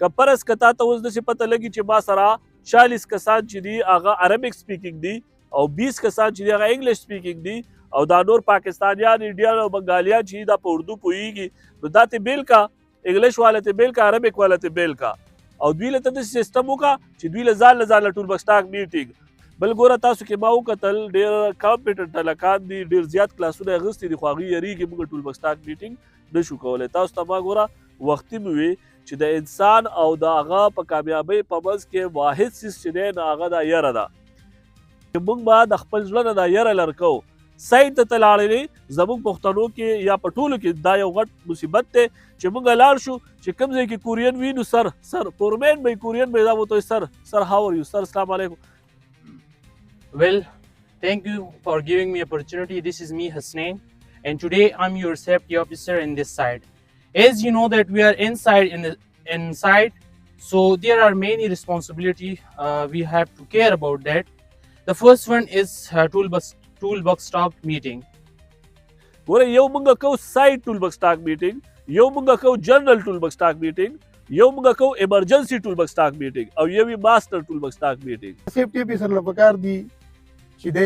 که فرض که تا ته اوس داسې پته لګي چې ما سره 40 کسان چې دي هغه عربیک سپیکینګ دي او 20 کسان چې دي هغه انګلیش سپیکینګ دي او دا نور پاکستانیان انډیان او بنګالیان چې دا په اردو پوهیږي نو دا ته بیل کا انګلیش والا ته بیل کا عربیک والا ته بیل کا او دوی له ته سیستم وکړه چې دوی له ځان ټول بک سټاک میټینګ بل ګوره تاسو کې ما وکتل ډېر کمپیټنټ هلکان دي ډېر زیات کلاسونه اخیستي دي خو هغوی یریږي موږ ټول بک سټاک میټینګ نشو کولی تاسو ته ما ګوره وختي مې وي چې د انسان او د هغه په کامیابۍ په منځ کې واحد څیز چې دی نو هغه دا یره ده چې موږ به د خپل زړه نه دا یره لر کوو سایډ ته تلاړې زموږ پښتنو کې یا په ټولو کې دا یو غټ مصیبت دی چې موږ لاړ شو چې کوم ځای کې کورین وي نو سر فورمین به کورین به دا وته سر هاو ار یو سر السلام علیکم. Well, thank you for giving me opportunity. This is me, Hasnain, and today I'm your safety officer in this site. As you know that we are inside, so there are many responsibility we have to care about that. The first one is toolbox stop meeting. ګوره یو موږ کوو سایډ ټول بک سټاک میټینګ یو موږ کوو جنرل ټول بک سټاک میټینګ یو موږ کوو ایمرجنسي ټول بک سټاک میټینګ او یو ماستر ټول بک سټاک میټینګ. سیفټي افیسر له پکار دي چې د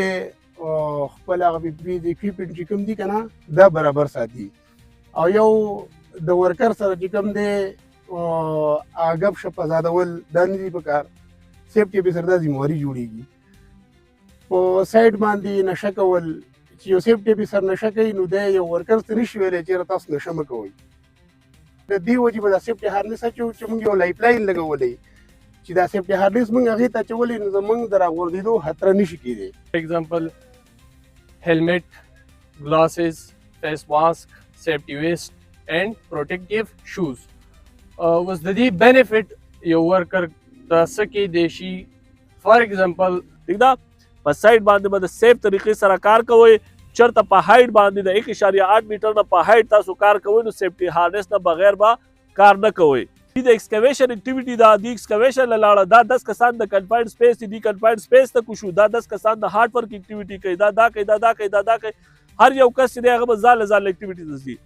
خپل هغه د اکویپمنټ چې کوم دي که نه دا برابر ساتي او یو د ورکر سره چې کوم دی هغه ګپ شپ ازادول دا نه دي پکار. سیفټي افیسر دا ذمواري جوړېږي په سایډ باندې نشه کول چې یو سیفټي افیسر نشه کوي نو دی یو ورکر ته نشي ویلی چېرې تاسو نشه مه کوئ. د دې وجې به دا سیفټي هارنس اچوو چې موږ یو لایف لاین لګولی چې دا سیفټي هارنس موږ هغې ته اچولی نو زموږ د راغورځېدو خطره نشي کېدی. Example, helmet, glasses, face mask, safety vest, and protective shoes. Was the benefit your worker the saki deshi, for example, ٹھیک ده په سایډ باندې به د سیف طریقې سره کار کوئ چېرته په هایډ باندې د 1.8 میټر نه په هایډ تاسو کار کوئ نو سیفټي هارنس نه بغیر به کار نه کوئ. د ایکسکیویشن اکټیویټي ده د ایکسکیویشن له لاړه دا 10 کسان د کنفاینډ سپیس دي کنفاینډ سپیس ته کوشو دا 10 کسان د هارډ ورک اکټیویټي کوي دا کوي هر یو کس چې دی هغه به ځان اکټیویټیز دي.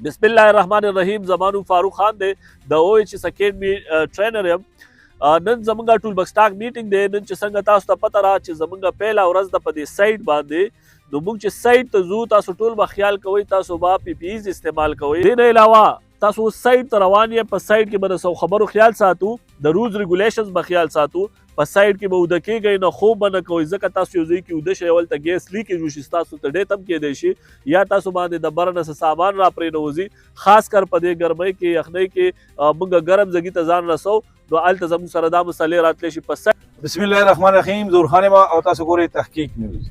بسم الله الرحمن الرحیم. زمانو فاروق خان دی د او ایچ اس اکیډمي ټرینر یم. نن زمونږ ټول بک سټاک میټینګ دی. نن چې څنګه تاسو ته پته را چې زمونږ پیله ورځ ده په دې سایټ باندې نو موږ چې سایټ ته ځو تاسو ټول به خیال کوئ تاسو به پی پی ایز استعمال کوئ. دې نه علاوه تاسو سایټ ته روان یې په سایټ کې به د سو خبرو خیال ساتو د رولز ریګولیشنز به خیال ساتو په سایټ کې به اوده کېږئ نه خوب به نه کوئ ځکه تاسو یو ځای کې اوده شئ هلته ګیس لیکېج وشي ستاسو ته ډېت هم کیدی شي یا تاسو باندې د بره نه څه سامان را پرېنوځي خاص کر په دې ګرمۍ کې یخنۍ کې موږ ګرم ځګي ته ځان رسو نو هلته زموږ سره دا مسلې راتلی شي په سایټ. بسم الله الرحمن الرحیم. زور خان ما او تاسو ګورئ تحقیق نیوز.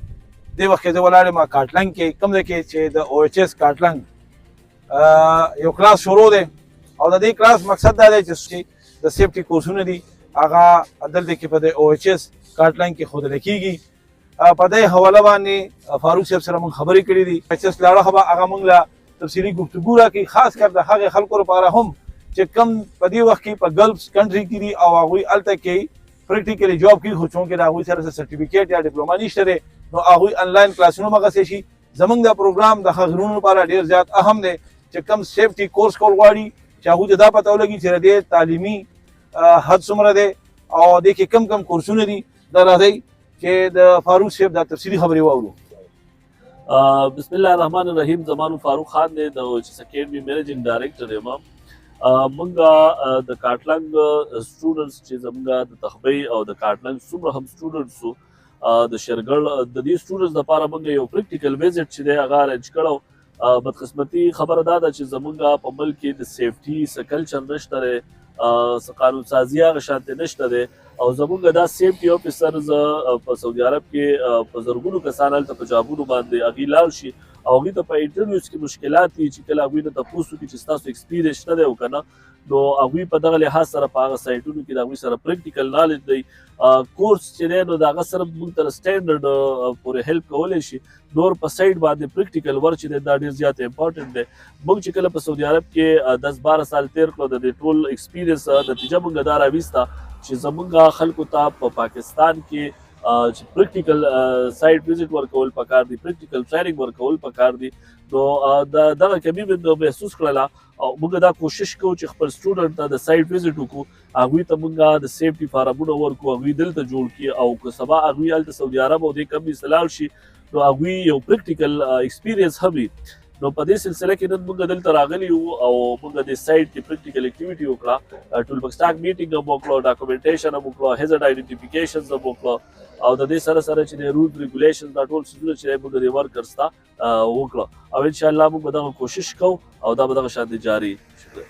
دې وخت کې زه ولاړ یم کاټلنګ کې کوم ځای کې چې د او ایچ اس کاټلنګ یو کلاس شروع دی او د دې کلاس مقصد دا دی چې د سیفټي کورسونه دي هغه دلته کې په د او ایچ اس کاټلنګ کې ښودل کېږي. په دې حواله باندې فاروق صاحب سره موږ خبرې کړې دي. ایچ اس لاړه خو به هغه موږ له تفصیلي گفتگو راکړي خاص کر د هغې خلکو لپاره هم چې کم په دې وخت کې په ګلف کنټري کې دي او هغوی هلته کې پریکټیکلي جاب کوي خو چونکې د هغوی سره سرټیفیکیټ یا ډیپلوما نشته دی نو هغوی انلاین کلاسونه مغسې شي. زموږ دا پروګرام د غرونو لپاره ډېر زیات اهم دی چې کم سیفټي کورس کول غواړي چې هغوی ته دا پته ولګي چې د دې تعلیمي حد څومره دی او دې کې کم کورسونه دي دا راځئ چې د فاروق صاحب دا تفصیلي خبرې واورو. بسم الله الرحمن الرحیم. زمانو فاروق خان دی د او ایچ اس اکیډمي منیجنګ ډایرکټر یم. موږ د کاټلنګ سټوډنټس چې زموږ د تخبۍ او د کاټلنګ څومره هم سټوډنټس وو د شیرګل د دې سټوډنټس دپاره موږ یو پریکټیکل ویزټ چې دی هغه ارینج کړی. بدقسمتي خبره دا ده چې زموږ په ملک کې د سیفټي څه کلچر نشته دی څه قانون سازي هغه شانتې نشته دی او زموږ دا سیفټي افیسرز په سعودي عرب کې په زرګونو کسان هلته په جابونو باندې هغوی لاړ شي او هغوی ته په انټرویوز کې مشکلات دي چې کله هغوی نه تپوس وکړي چې ستاسو ایکسپیرینس شته دی او که نه نو هغوی په دغه لحاظ سره په هغه سایټونو کې د هغوی سره پریکټیکل نالج دی کورس چې دی نو د هغه سره موږ تر سټینډرډ پورې هیلپ کولی شي. نور په سایټ باندې پریکټیکل ورک چې دی دا ډېر زیات امپورټنټ دی. موږ چې کله په سعودي عرب کې 10-12 سال تیر کړو د دې ټول ایکسپیرینس نتیجه موږ دا راویسته چې زموږ خلکو ته په پاکستان کې چې پریکټیکل سایټ وزټ ورکول پکار دي، پریکټیکل ټریننګ ورکول پکار دي. نو دغه کمی مې محسوس کړله او موږ دا کوشش کوو چې خپل سټوډنټ ته د سایټ وزټ وکړو، هغوی ته موږ د سیفټي فارمونه ورکړو، هغوی دلته جوړ کړي او که سبا هغوی هلته سعودي عرب او دې کمپنۍ ته لاړ شي نو هغوی یو پریکټیکل ایکسپیرینس هم وي. نو په دې سلسله کې نن موږ دلته راغلي یو او موږ د سایټ کې پریکټیکل اکټیویټي وکړه، ټول سټاک میټینګ هم وکړو، ډاکومنټیشن هم وکړو، هیزارډ آئیډنټیفیکیشنز هم وکړو او د دې سره سره چې د رول ریګولیشنز دا ټول څیزونه چې موږ د ورکرز ته وکړو او ان شاء الله موږ به دغه کوشش کوو او دا به دغه شان جاری شي.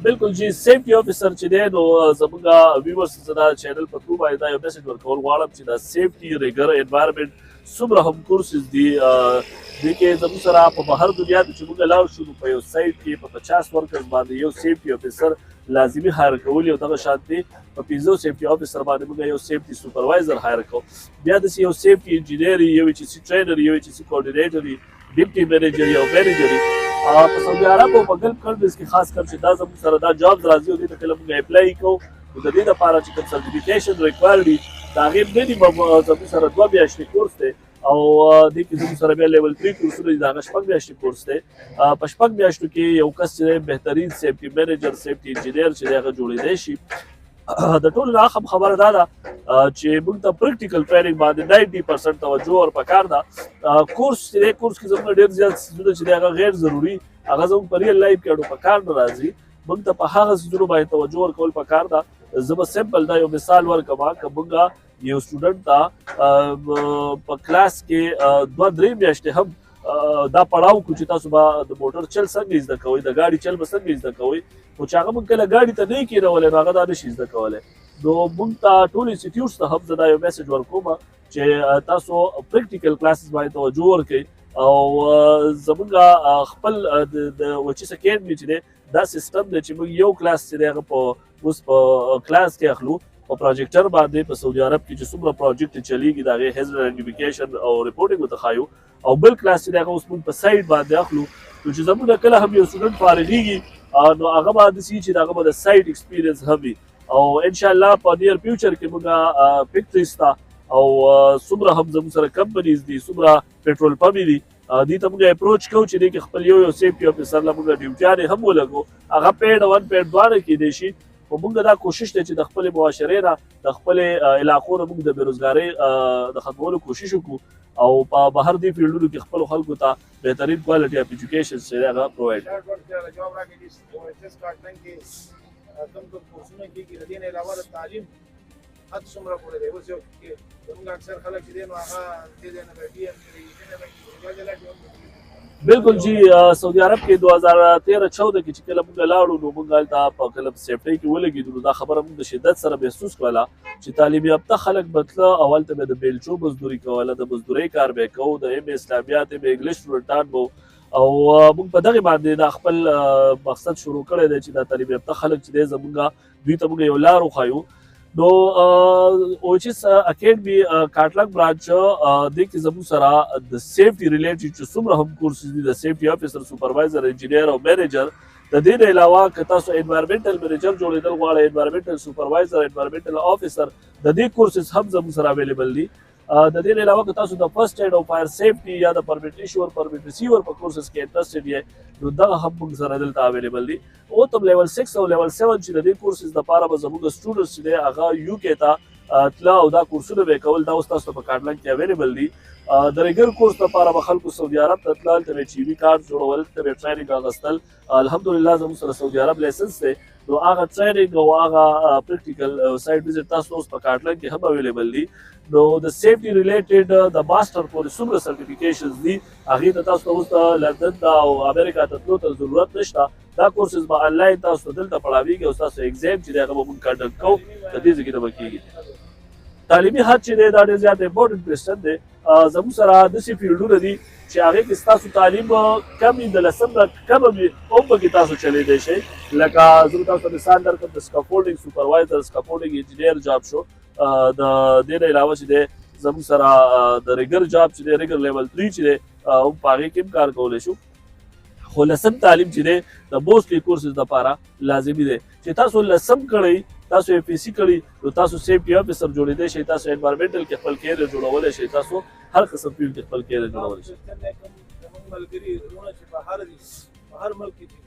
بالکل جی سیفټي افیسر چې دی نو زموږ ویورز ته دا چینل په تھرو باندې دا یو میسج ورکول غواړم چې دا سیفټي ریګر انوایرمنټ څومره هم کورسز دي دې کې زموږ سره په بهر دنیا کې چې موږ لاړ شو په یو سایټ کې په 50 ورکرز باندې یو سیفټي افیسر لازمي هایر کول یو دغه شان دي، په 15 سیفټي افیسر باندې موږ یو سیفټي سپروایزر هایر کوو، بیا د یو سیفټي انجینیر یو چې سی ټرینر یو چې سی کوارډینیټر ډیپټي منیجر یو منیجر په سعودي عرب او په ګلف کنټریز کې خاص کر چې دا زموږ سره دا جابز راځي او دې ته کله موږ اپلای کوو نو د دې لپاره چې کوم سرټیفیکیشن ریکوایر دي د هغې مینیمم زموږ سره 2 میاشتې کورس دی او دې کې زموږ سره بیا لیول 3 کورسونه دي، د هغه 6 میاشتې کورس دی. په 6 میاشتو کې یو کس چې بهترین سیفټي منیجر سیفټي انجینیر چې دی هغه جوړېدی شي. د ټولو نه اهم خبره دا ده چې موږ ته پریکټیکل ټریننګ باندې 90% توجه ور پکار ده. کورس چې دی کورس کې زموږ ډېر زیات څیزونه چې دی هغه غیر ضروري هغه زموږ په ریل لایف کې اډو پکار نه راځي، موږ ته په هغه څیزونو باندې توجه ورکول پکار ده. زه به سمپل دا یو مثال ورکړم که موږ یو سټوډنټ ته په کلاس کې 2-3 میاشتې هم دا پړاو کو چې تاسو به د موټر چل څنګه زده کوئ، د ګاډي چل به څنګه زده کوئ، خو چې هغه موږ کله ګاډي ته نه کېنولی نو هغه دا نشي زده کولی. نو موږ ته ټول انسټیټیوټس ته هم زه دا یو میسج ورکوم چې تاسو پریکټیکل کلاسز باندې توجه ورکړئ او زموږ خپل د وچیس اکیډمي چې دی دا سیستم دی چې موږ یو کلاس چې دی هغه په اوس په کلاس کې اخلو په پروجیکټر باندې په سعودي عرب کې چې څومره پروجیکټ چلیږي د هغې هیزارډ آئیډنټیفیکیشن او ریپورټینګ ورته ښایو او بل کلاس چې دی هغه اوس موږ په سایټ باندې اخلو نو چې زموږ نه کله هم یو سټوډنټ فارغېږي نو هغه به داسې وي چې د هغه به د سایټ ایکسپیرینس هم وي او انشاءالله په نیر فیوچر کې موږ فیکټریز ته او څومره هم زموږ سره کمپنیز دي څومره پټرول پمپې دي دې ته موږ اپروچ کوو چې دې کې خپل یو سیفټي افیسر له موږ ډیوټیانې هم ولګو، هغه پیډ او ان پیډ دواړه کیدی شي. خو موږ دا کوشش دی چې د خپلې معاشرې نه د خپلې علاقو نه موږ د بېروزګارۍ د ختمولو کوشش وکړو او په بهر دې فیلډونو کې خپلو خلکو ته بهترین کوالټي اف ایجوکیشن چې دی هغه پرووایډ بالکل جی سعودي عرب کې 2013-14 کې چې کله موږ لاړو نو موږ هلته په کله په سیفټۍ کې ولګېدو نو دا خبره موږ د شدت سره محسوس کړله چې تعلیم یافته خلک به تله او هلته به د بیلچو مزدوري کوله، د مزدورۍ کار به یې کوو، د ایم اسلامیات ایم انګلیش سټوډنټان به او موږ په دغې باندې دا خپل مقصد شروع کړی دی چې دا تعلیم یافته خلک چې دی زموږ دوی ته موږ یو لار وښایو. نو اوچیس اکیډمي کاټلک برانچ دې کې زموږ سره د سیفټي ریلیټډ چې څومره هم کورسز دي د سیفټي افیسر سپروایزر انجینیر او منیجر د دې نه علاوه که تاسو انوایرمنټل منیجر جوړېدل غواړئ انوایرمنټل سپروایزر انوایرمنټل افیسر د دې کورسز هم زموږ سره اویلیبل دي. د دې نه علاوه که تاسو د فرست ایډ او فایر سیفټي یا د پرمټ ایشور پرمټ ریسیور په کورسز کې انټرسټډ یې نو دغه هم موږ سره دلته اویلیبل دي. او تم لیول 6 او لیول 7 چې د دې کورسز لپاره به زموږ سټوډنټس چې دی هغه یو کې ته تله او دا کورسونه به یې کول دا اوس تاسو په کاټلنګ کې اویلیبل دي. د ریګر کورس لپاره به خلکو سعودي عرب ته تلل، ته به یې چي وي کارډ جوړول، ته به یې ټریننګ اخیستل. الحمدلله زموږ سره سعودي عرب لایسنس دی نو هغه ټریننګ او هغه پریکټیکل سایټ وزټ تاسو اوس په کاټلنګ کې هم اویلیبل دي. نو د سیفټي ریلیټډ د ماسټر کورس څومره سرټیفیکیشنز دي هغې ته تاسو اوس د لندن ته او امریکا ته تلو ته ضرورت نشته، دا کورسز به انلاین تاسو دلته پړاویږي او ستاسو ایګزام چې دی هغه به موږ کنډکټ کوو د دې ځای کې نه به کېږي. تعلیمي حد چې دی دا ډېر زیات امپورټنټ کوېسچن دی. زموږ سره داسې فیلډونه دي چې هغې کې ستاسو تعلیم کم وي، د 10 نه کمه وي هم پکې تاسو چلېدی شئ. لکه زه تاسو مثال درکړم د سکافولډینګ سپروایزر سکافولډینګ انجینیر جاب شو، د دې نه علاوه چې دی زموږ سره د ریګر جاب چې دی ریګر لیول 3 چې دی هم په هغې کې هم کار کولی شو. خو لسم تعلیم چې دی د موستلی کورسز لپاره لازمي دی چې تاسو لسم کړئ تاسو اف پی سی کړئ نو تاسو سیفټي افیسر جوړېدای شئ تاسو انوایرمنټل کې خپل کیریئر جوړولی شئ تاسو هر قسم فیلډ کې خپل کیریئر جوړولی شئ زموږ ملګري وروڼه چې بهر دي په هر ملک کې دي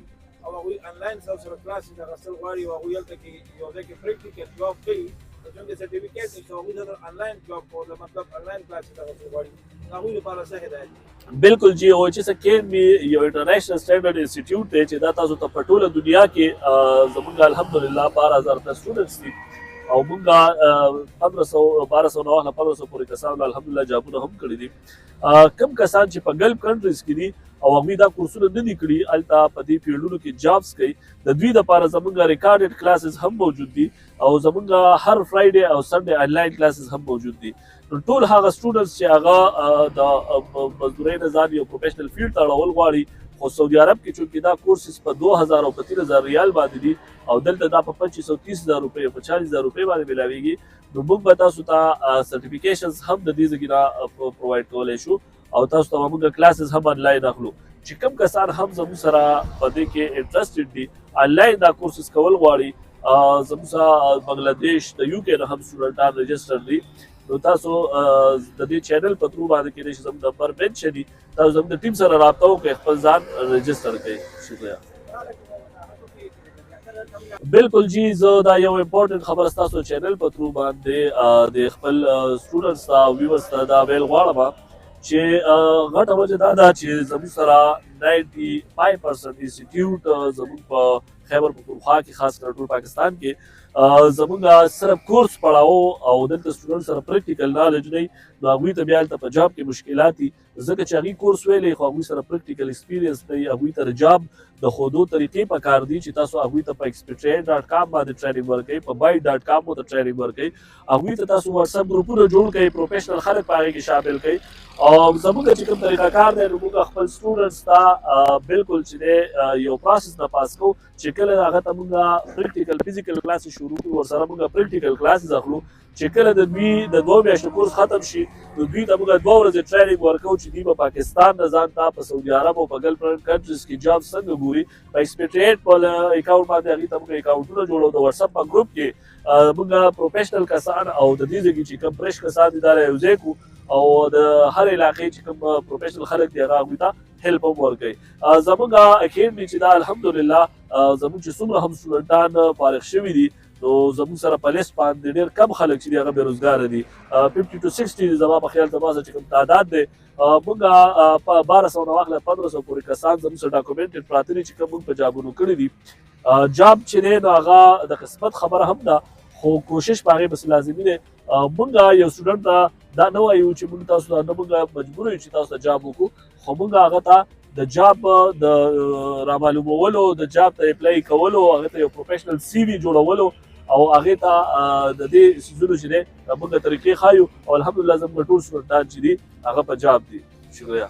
او هغوی انلاین سره کلاسز اخیستل غواړي او هغوی هلته کې یو ځای کې پریکټیکل جاب کوي چونکې سرټیفیکیټ نشته هغوی سره انلاین جاب کول مطلب انلاین کلاسز اخیستل غواړي هغوی لپاره څه هدایت دي بالکل جی او چې اکیډمي یو انټرنیشنل سټانډرډ انسټیټیوټ دی چې دا تاسو ته په ټوله دنیا کې زموږ الحمدلله 12000 پلس سټوډنټس دي او موږ 1200 نه واخله 1500 پورې کسان الحمدلله جابونه هم کړي دي کم کسان چې په ګلف کنټریز کې دي او هغوی دا کورسونه نه دي کړي هلته په دې فیلډونو کې جابس کوي د دوی دپاره زموږ ریکارډډ کلاسز هم موجود دي او زموږ هر فرایډې او سنډې آنلاین کلاسز هم موجود دي نو ټول هغه سټوډنټس چې هغه د مزدورۍ نه ځان یو پروفیشنل فیلډ ته اړول غواړي خو سعودي عرب کې چونکې دا کورسز په 2000 او په 3000 ریال باندې دي او دلته دا په 2530,000 روپۍ او په 40,000 روپۍ باندې ملاویږي نو موږ به تاسو ته سرټیفیکیشنز هم د دې ځای نه پرووایډ کولی شو او تاسو ته موږ کلاسز هم آنلاین اخلو چې کوم کسان هم زموږ سره په دې کې انټرسټډ دي آنلاین دا کورسز کول غواړي زموږ سره بنګلادیش د یو کې نه هم سټوډنټان رجسټر دي نو تاسو د دې چینل په تھرو باندې کېدای شي زموږ نمبر مینشن دي تاسو زموږ د ټیم سره رابطه وکړئ خپل ځان رجسټر کړئ شکریہ بالکل جی زه دا یو امپورټنټ خبره ستاسو چینل په تھرو باندې د خپل سټوډنټس ته ویورز ته دا ویل غواړم چې غټه وجه دا ده چې زموږ سره 95% انسټیټیوټ زموږ په خیبر پختونخوا کې خاص کر ټول پاکستان کې زموږ صرف کورس پړاو او دلته سټوډنټ سره پریکټیکل نالج نه نو هغوی ته بیا هلته په جاب کې مشکلات دي ځکه چې هغوی کورس ویلی خو هغوی سره پریکټیکل ایکسپیرینس نه وي هغوی ته د جاب د ښودو طریقې په کار دي چې تاسو هغوی ته په expatriate.com باندې ټریننګ ورکوئ په byte.com ورته ټریننګ ورکوئ هغوی ته تاسو واتساپ ګروپونه جوړ کړئ پروفیشنل خلک په هغې کې شامل کړئ او زموږ چې کوم طریقه کار دی نو موږ خپل سټوډنټس ته بالکل چې دی یو پروسس نه پاس کوو چې کله هغه ته موږ پریکټیکل فزیکل کلاسز شروع کړو ورسره موږ پریکټیکل کلاسز اخلو چې کله د دوی د 2 میاشتو کورس ختم شي نو دوی ته موږ 2 ورځې ټریننګ ورکوو چې دوی په پاکستان نه ځان ته په سعودي عرب او په ګلف کنټریز کې جاب څنګه ګوري په ایکسپیټریټ په اکاونټ باندې هغوی ته موږ اکاونټونه جوړو د واتساپ په ګروپ کې موږ پروفیشنل کسان او د دې ځای کې چې کوم فرش کسان دي دا یوځای کړو او د هر علاقې چې کوم پروفیشنل خلک دي هغه هغوی ته هیلپ هم ورکوي زموږ اکیډمي چې دا الحمدلله زموږ چې څومره هم سټوډنټان فارغ شوي دي نو زموږ سره په لیست باندې ډېر کم خلک چې دي هغه بېروزګاره دي 50 to 60 زما په خیال زما چې کوم تعداد دی موږ په 1200 نه واخله 1500 پورې کسان زموږ سره ډاکومنټډ پراته دي چې کوم موږ په جابونو کړي دي جاب چې دی نو هغه د قسمت خبره هم ده خو کوشش په هغې پسې لازمي دی موږ یو سټوډنټ ته دا نه وایو چې موږ تاسو ته نه موږ مجبور یو چې تاسو ته جاب وکړو خو موږ هغه ته د جاب د رامعلومولو د جاب ته اپلای کولو هغه ته یو پروفیشنل سی وي جوړولو او هغې ته د دې څیزونو چې دی موږ طریقې ښایو او الحمدلله زموږ ټول سټوډنټان چې دي هغه په جاب دي شکریہ